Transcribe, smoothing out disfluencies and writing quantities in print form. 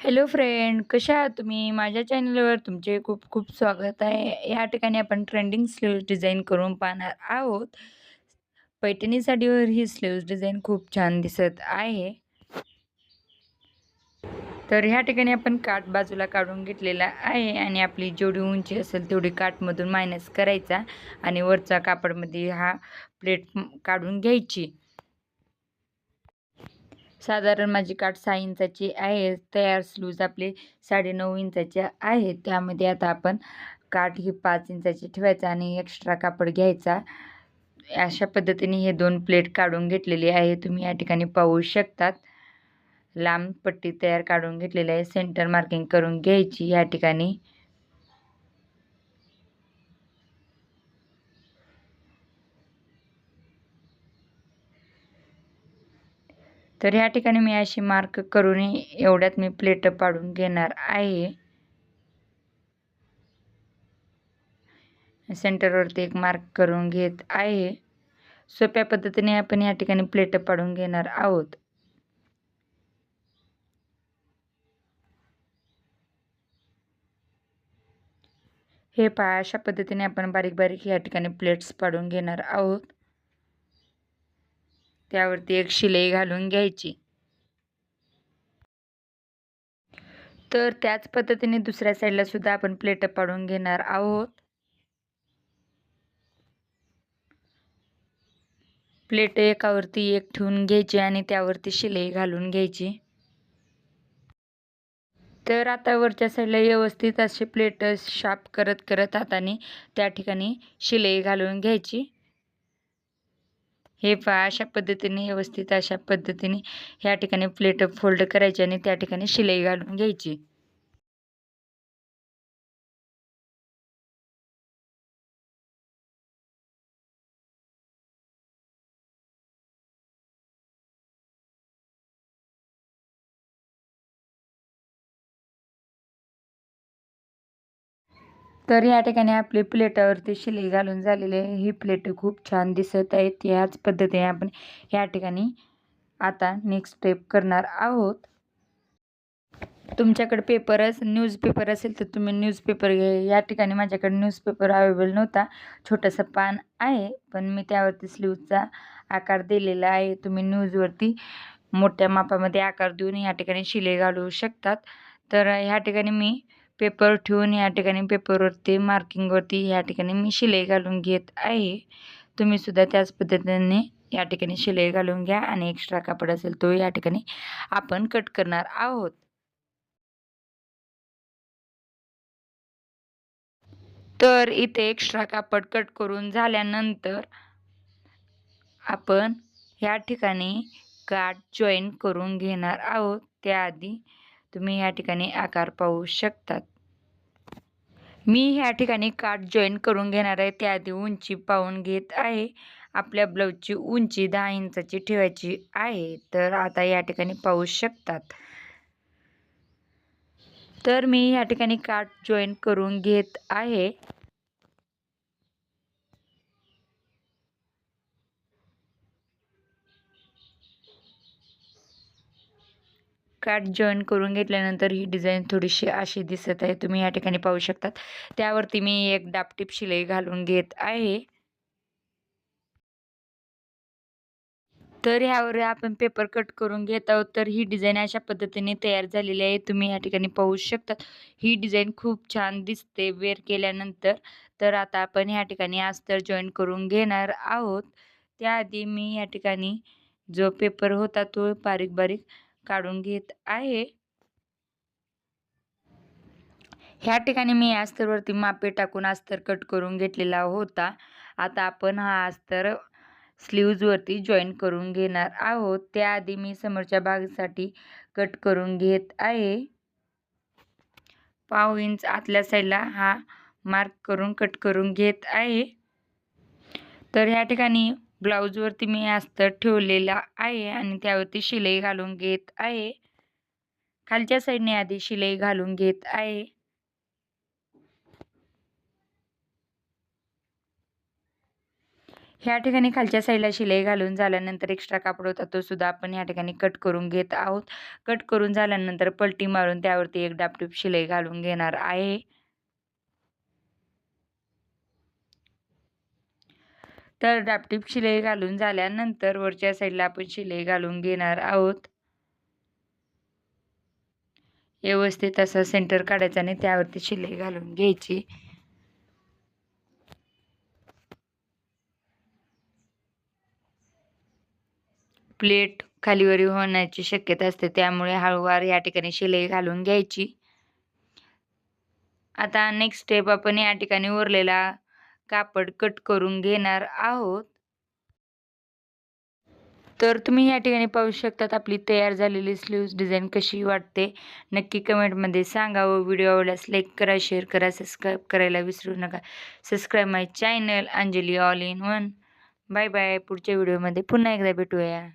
Hello friend, कशा आहात तुम्ही? माझ्या चॅनलवर तुमचे खूप खूप स्वागत आहे. या ठिकाणी आपण ट्रेंडिंग स्लीव्ह्ज डिझाइन करून पाहणार आहोत. पैठणी साडीवर ही स्लीव्ह्ज डिझाइन खूप छान दिसत आहे. तर ह्या ठिकाणी आपण काठ बाजूला काढून घेतलेला आहे आणि आपली जेवढी उंची असेल तेवढी काठमधून मायनस करायचा आणि वरचा कापडमध्ये हा प्लेट काढून घ्यायची. साधारण माझी काठ 6 इंचाची आहे. तयार स्लीव्ज आपले 9.5 इंचाचे आहेत. त्यामध्ये आता आपण काठ ही 5 इंचाची ठेवायचा आणि एक्स्ट्रा कापड घ्यायचा. अशा पद्धतीने हे 2 प्लेट काढून घेतलेली आहे. तुम्ही या ठिकाणी पाहू शकतात. लांब पट्टी तयार काढून घेतलेली आहे. सेंटर मार्किंग करून घ्यायची या ठिकाणी. तर या ठिकाणी मी अशी मार्क करून एवढ्यात मी प्लेट पाडून घेणार आहे. सेंटरवरती एक मार्क करून घेत आहे. सोप्या पद्धतीने आपण या ठिकाणी प्लेट पाडून घेणार आहोत. हे पहा, अशा पद्धतीने आपण बारीक बारीक या ठिकाणी प्लेट्स पाडून घेणार आहोत. त्यावरती एक शिलाई घालून घ्यायची. तर त्याच पद्धतीने दुसऱ्या साईडला सुद्धा आपण प्लेट पाडून घेणार आहोत. प्लेट एकावरती एक ठेवून घ्यायची आणि त्यावरती शिलाई घालून घ्यायची. तर आता वरच्या साईडला व्यवस्थित असे प्लेट शार्प करत करत हाताने त्या ठिकाणी शिलाई घालून घ्यायची. हे पहा, अशा पद्धतीने व्यवस्थित अशा पद्धतीने ह्या ठिकाणी प्लेट फोल्ड करायची आणि त्या ठिकाणी शिलाई घालून घ्यायची. तर या ठिकाणी आपली प्लेटावरती शिलाई घालून झालेली आहे. ही प्लेट खूप छान दिसत आहेत. याच पद्धतीने आपण या ठिकाणी आता नेक्स्ट स्टेप करणार आहोत. तुमच्याकडे न्यूजपेपर असेल तर तुम्ही न्यूजपेपर घ्या. या ठिकाणी माझ्याकडे न्यूजपेपर अवेलेबल नव्हता. छोटंसं पान आहे, पण मी त्यावरती स्लीव्हचा आकार दिलेला आहे. तुम्ही न्यूजवरती मोठ्या मापामध्ये आकार देऊन या ठिकाणी शिलाई घालू शकतात. तर ह्या ठिकाणी मी पेपर ठेवून या ठिकाणी पेपरवरती मार्किंगवरती या ठिकाणी मी शिलाई घालून घेत आहे. तुम्ही सुद्धा त्याच पद्धतीने या ठिकाणी शिलाई घालून घ्या आणि एक्स्ट्रा कापड असेल तो या ठिकाणी आपण कट करणार आहोत. तर इथे एक्स्ट्रा कापड कट करून झाल्यानंतर आपण ह्या ठिकाणी काठ जॉईन करून घेणार आहोत. त्याआधी तुम्ही या ठिकाणी आकार पाहू शकतात. मी ह्या ठिकाणी काठ जॉईन करून घेणार आहे. त्याआधी उंची पाहून घेत आहे. आपल्या ब्लाऊजची उंची 10 इंचाची ठेवायची आहे. तर आता या ठिकाणी पाहू शकतात. तर मी या ठिकाणी काठ जॉईन करून घेत आहे. काठ जॉईन करून घेतल्यानंतर ही डिझाईन थोडीशी अशी दिसत आहे. तुम्ही या ठिकाणी पाहू शकतात. त्यावरती मी एक दापटीप शिलाई घालून घेत आहे. तर ह्यावर आपण पेपर कट करून घेत आहोत. तर ही डिझाईन अशा पद्धतीने तयार झालेली आहे. तुम्ही या ठिकाणी पाहू शकता. ही डिझाईन खूप छान दिसते वेअर केल्यानंतर. तर आता आपण ह्या ठिकाणी अस्तर जॉईन करून घेणार आहोत. त्याआधी मी या ठिकाणी जो पेपर होता तो बारीक बारीक काढून घेत आहे. ह्या ठिकाणी मी अस्तरवरती मापे टाकून अस्तर कट करून घेतलेला होता. आता आपण हा अस्तर स्लीव्जवरती जॉईन करून घेणार आहोत. त्याआधी मी समोरच्या भागासाठी कट करून घेत आहे. 1/2 इंच आतल्या साईडला हा मार्क करून कट करून घेत आहे. तर ह्या ठिकाणी ब्लाऊजवरती मी अस्तर ठेवलेला आहे आणि त्यावरती शिलाई घालून घेत आहे. खालच्या साईडने आधी शिलाई घालून घेत आहे. ह्या ठिकाणी खालच्या साईडला शिलाई घालून झाल्यानंतर एक्स्ट्रा कापड होता तो सुद्धा आपण ह्या ठिकाणी कट करून घेत आहोत. कट करून झाल्यानंतर पलटी मारून त्यावरती एक डापटीप शिलाई घालून घेणार आहे. तर डापटीप शिलाई घालून झाल्यानंतर वरच्या साईडला आपण शिलाई घालून घेणार आहोत. व्यवस्थित असा सेंटर काढायचा आणि त्यावरती शिलाई घालून घ्यायची. प्लेट खालीवरी होण्याची शक्यता असते, त्यामुळे हळूवार या ठिकाणी शिलाई घालून घ्यायची. आता नेक्स्ट स्टेप आपण या ठिकाणी उरलेला कापड कट करून घेणार आहोत. तर तुम्ही या ठिकाणी पाहू शकतात आपली तयार झालेली स्लीव्स डिझाईन कशी वाटते नक्की कमेंटमध्ये सांगा. व व्हिडिओ आवडल्यास लाईक करा, शेअर करा, सबस्क्राईब करायला विसरू नका. Subscribe my channel Anjali all in one. Bye bye. पुढच्या व्हिडिओमध्ये पुन्हा एकदा भेटूया.